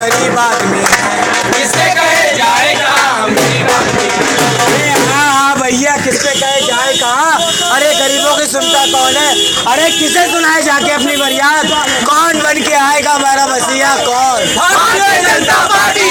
गरीब आदमी किससे कहे जाए कहाँ गरीब आदमी। हाँ भैया, किससे कहे जाए कहाँ। अरे गरीबों की सुनता कौन है। अरे किसे सुनाए जाके अपनी फरियाद। कौन बन के आएगा हमारा मसीहा कौन। भारतीय जनता पार्टी।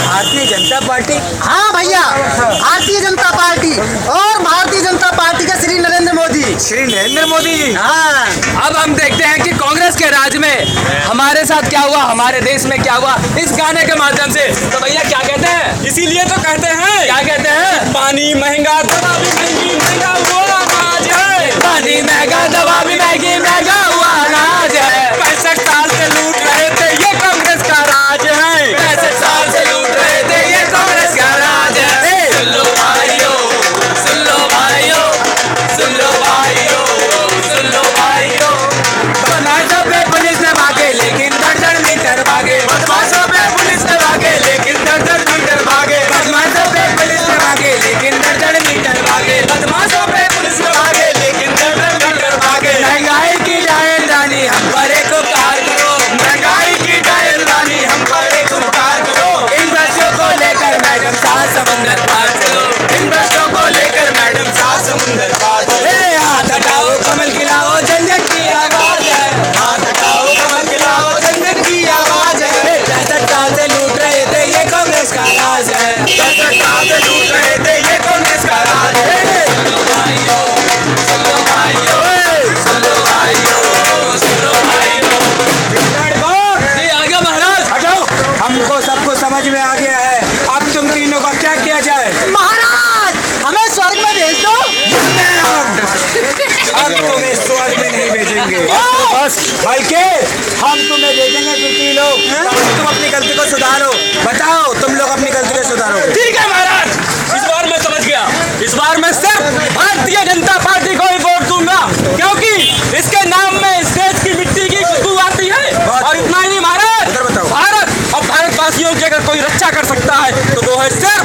भारतीय जनता पार्टी। हाँ भैया, भारतीय जनता पार्टी और भारतीय जनता पार्टी के श्री नरेंद्र मोदी। श्री नरेंद्र मोदी जी। हाँ, अब हम देखते हैं कि कांग्रेस के राज में हमारे साथ क्या हुआ, हमारे देश में क्या हुआ इस गाने के माध्यम से। तो भैया क्या कहते हैं, इसीलिए तो कहते हैं क्या कहते हैं, पानी महंगा दवा भी महंगी, महंगा हुआ अनाज है। पानी महंगा दवा भी महंगी, महंगा हुआ अनाज है। 65 साल से लूट रहे थे, ये कांग्रेस का राज है। 65 साल से लूट रहे थे, ये कांग्रेस का राज है। सुन लो भाइयों, सुन लो भाइयों, सुन लो भाइयों, सुन लो भाइयों। बदमाशों पे पुलिस ने भागे लेकिन दर्जन मीटर भागे। बदमाशों पे पुलिस ने भागे लेकिन दर्जन मीटर भागे। बदमाशों पे पुलिस ने भागे लेकिन दर्जन मीटर भागे। बदमाशों पे पुलिस ने भागे लेकिन दर्जन मीटर भागे। महंगाई की जायलदानी हम पर एक उपकार करो। महंगाई की जायलदानी हम पर एक उपकार करो। इन बच्चों को लेकर मैडम सात समुंदर पार चलो। इन बच्चों को लेकर मैडम सात समुंदर पार चलो। हाथ हटाओ कमल खिलाओ, जनजन की आवाज है। हाथ हटाओ कमल खिलाओ, जनजन की आवाज है। 65 साल से लूट रहे थे, ये कांग्रेस का राज है। 65 साल से लूट रहे थे, ये कांग्रेस का राज है। सुन लो भाइयों, सुन लो भाइयों, सुन लो भाइयों, सुन लो भाइयों। जी आ गया महाराज। हटाओ, हमको सबको समझ में आ गया है। अब तुम तीनों का क्या किया जाए। महाराज हमें स्वर्ग में भेज दो। अब तुम्हें स्वर्ग में नहीं भेजेंगे, बस बल्कि हम तुम्हें भेजेंगे फिरती लोग। तुम अपनी गलती को सुधारो। बताओ, तुम लोग अपनी गलती को सुधारो। ठीक है महाराज, इस बार मैं समझ गया। इस बार मैं सिर्फ भारतीय जनता पार्टी को ही वोट दूंगा, क्योंकि इसके नाम में इस देश की मिट्टी की खुशबू आती है। और इतना ही नहीं महाराज, बताओ। भारत और भारतवासियों की अगर कोई रक्षा कर सकता है तो वो है सिर्फ